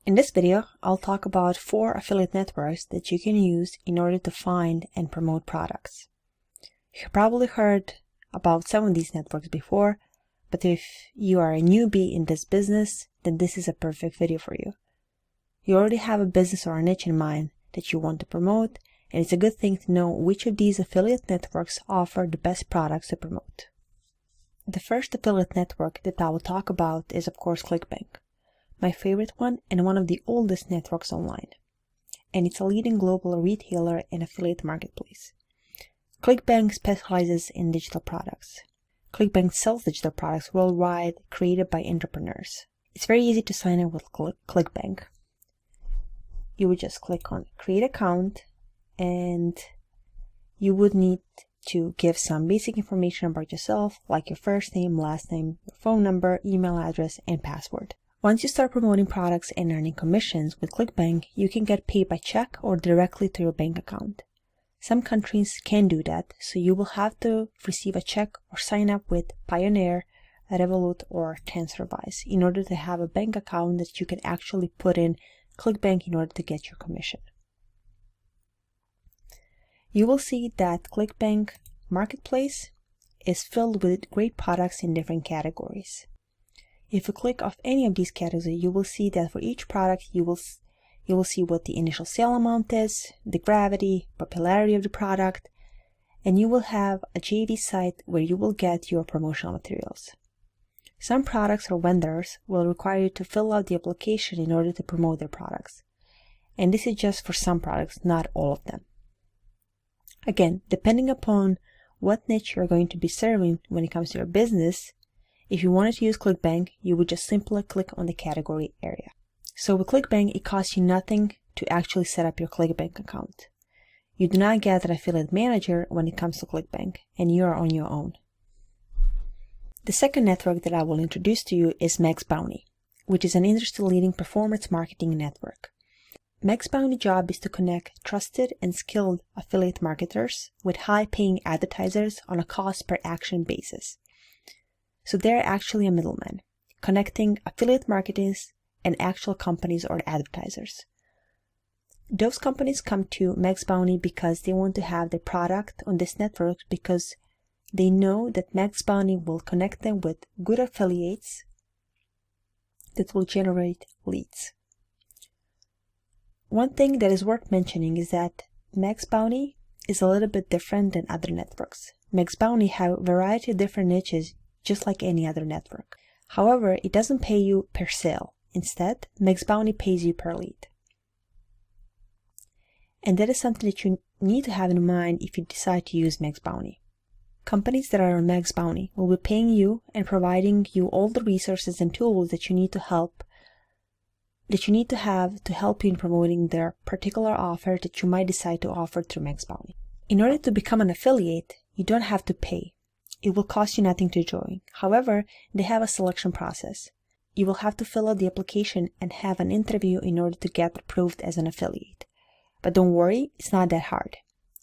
In this video, I'll talk about 4 affiliate networks that you can use in order to find and promote products. You've probably heard about some of these networks before, but if you are a newbie in this business, then this is a perfect video for you. You already have a business or a niche in mind that you want to promote, and it's a good thing to know which of these affiliate networks offer the best products to promote. The first affiliate network that I will talk about is, of course, ClickBank. My favorite one and one of the oldest networks online. And it's a leading global retailer and affiliate marketplace. ClickBank specializes in digital products. ClickBank sells digital products worldwide created by entrepreneurs. It's very easy to sign up with ClickBank. You would just click on create account, and you would need to give some basic information about yourself, like your first name, last name, your phone number, email address, and password. Once you start promoting products and earning commissions with ClickBank, you can get paid by check or directly to your bank account. Some countries can do that, so you will have to receive a check or sign up with Payoneer, Revolut, or TransferWise in order to have a bank account that you can actually put in ClickBank in order to get your commission. You will see that ClickBank Marketplace is filled with great products in different categories. If you click off any of these categories, you will see that for each product, you will see what the initial sale amount is, the gravity, popularity of the product, and you will have a JV site where you will get your promotional materials. Some products or vendors will require you to fill out the application in order to promote their products. And this is just for some products, not all of them. Again, depending upon what niche you're going to be serving when it comes to your business, if you wanted to use ClickBank, you would just simply click on the category area. So with ClickBank, it costs you nothing to actually set up your ClickBank account. You do not get an affiliate manager when it comes to ClickBank, and you are on your own. The second network that I will introduce to you is MaxBounty, which is an industry-leading performance marketing network. MaxBounty's job is to connect trusted and skilled affiliate marketers with high-paying advertisers on a cost-per-action basis. So they're actually a middleman, connecting affiliate marketers and actual companies or advertisers. Those companies come to MaxBounty because they want to have their product on this network because they know that MaxBounty will connect them with good affiliates that will generate leads. One thing that is worth mentioning is that MaxBounty is a little bit different than other networks. MaxBounty have a variety of different niches just like any other network. However, it doesn't pay you per sale. Instead, MaxBounty pays you per lead. And that is something that you need to have in mind if you decide to use MaxBounty. Companies that are on MaxBounty will be paying you and providing you all the resources and tools that you need to have to help you in promoting their particular offer that you might decide to offer through MaxBounty. In order to become an affiliate, you don't have to pay. It will cost you nothing to join. However, they have a selection process. You will have to fill out the application and have an interview in order to get approved as an affiliate. But don't worry, it's not that hard.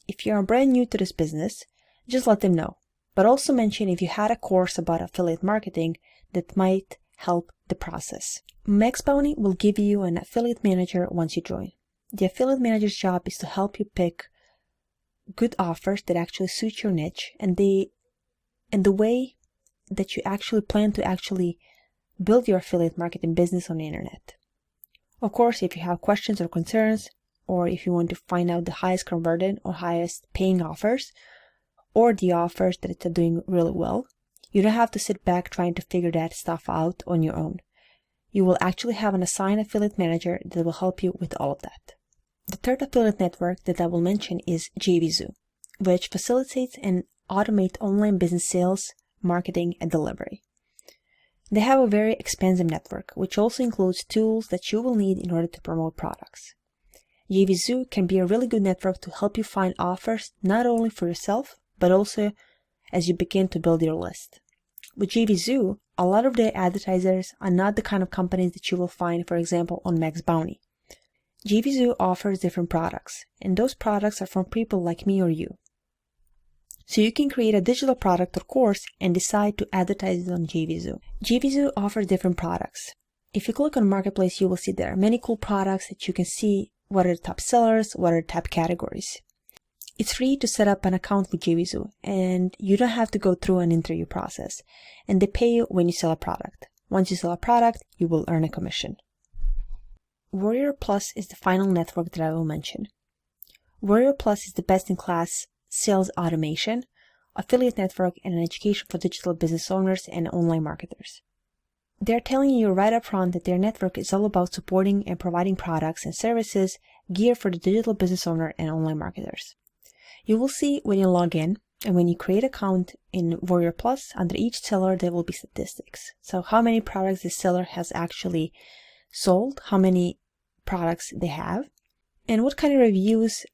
If you're brand new to this business, just let them know. But also mention if you had a course about affiliate marketing that might help the process. MaxBounty will give you an affiliate manager once you join. The affiliate manager's job is to help you pick good offers that actually suit your niche and the way that you actually plan to actually build your affiliate marketing business on the internet. Of course, if you have questions or concerns, or if you want to find out the highest converted or highest paying offers, or the offers that are doing really well, you don't have to sit back trying to figure that stuff out on your own. You will actually have an assigned affiliate manager that will help you with all of that. The third affiliate network that I will mention is JVZoo, which facilitates and automate online business sales, marketing, and delivery. They have a very expansive network, which also includes tools that you will need in order to promote products. JVZoo can be a really good network to help you find offers not only for yourself, but also as you begin to build your list. With JVZoo, a lot of their advertisers are not the kind of companies that you will find, for example, on MaxBounty. JVZoo offers different products, and those products are from people like me or you. So you can create a digital product or course and decide to advertise it on JVZoo. JVZoo offers different products. If you click on Marketplace, you will see there are many cool products that you can see what are the top sellers, what are the top categories. It's free to set up an account with JVZoo, and you don't have to go through an interview process, and they pay you when you sell a product. Once you sell a product, you will earn a commission. Warrior Plus is the final network that I will mention. Warrior Plus is the best-in-class sales automation, affiliate network, and an education for digital business owners and online marketers. They're telling you right up front that their network is all about supporting and providing products and services geared for the digital business owner and online marketers. You will see when you log in, and when you create an account in Warrior Plus, under each seller there will be statistics. So how many products the seller has actually sold, how many products they have, and what kind of reviews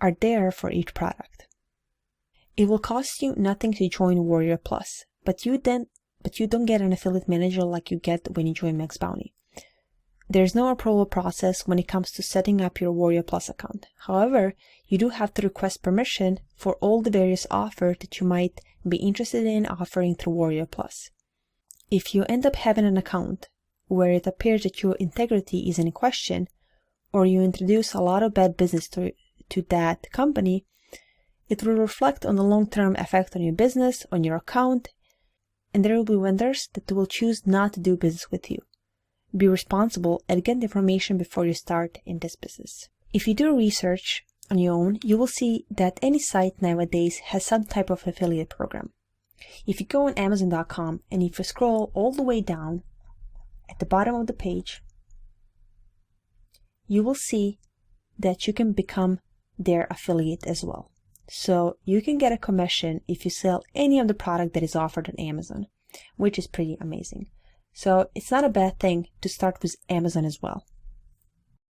are there for each product. It will cost you nothing to join Warrior Plus, but you don't get an affiliate manager like you get when you join Max Bounty. There's no approval process when it comes to setting up your Warrior Plus account. However, you do have to request permission for all the various offers that you might be interested in offering through Warrior Plus. If you end up having an account where it appears that your integrity is in question, or you introduce a lot of bad business to that company, it will reflect on the long-term effect on your business, on your account, and there will be vendors that will choose not to do business with you. Be responsible and get the information before you start in this business. If you do research on your own, you will see that any site nowadays has some type of affiliate program. If you go on Amazon.com and if you scroll all the way down at the bottom of the page, you will see that you can become their affiliate as well. So you can get a commission if you sell any of the product that is offered on Amazon, which is pretty amazing. So it's not a bad thing to start with Amazon as well.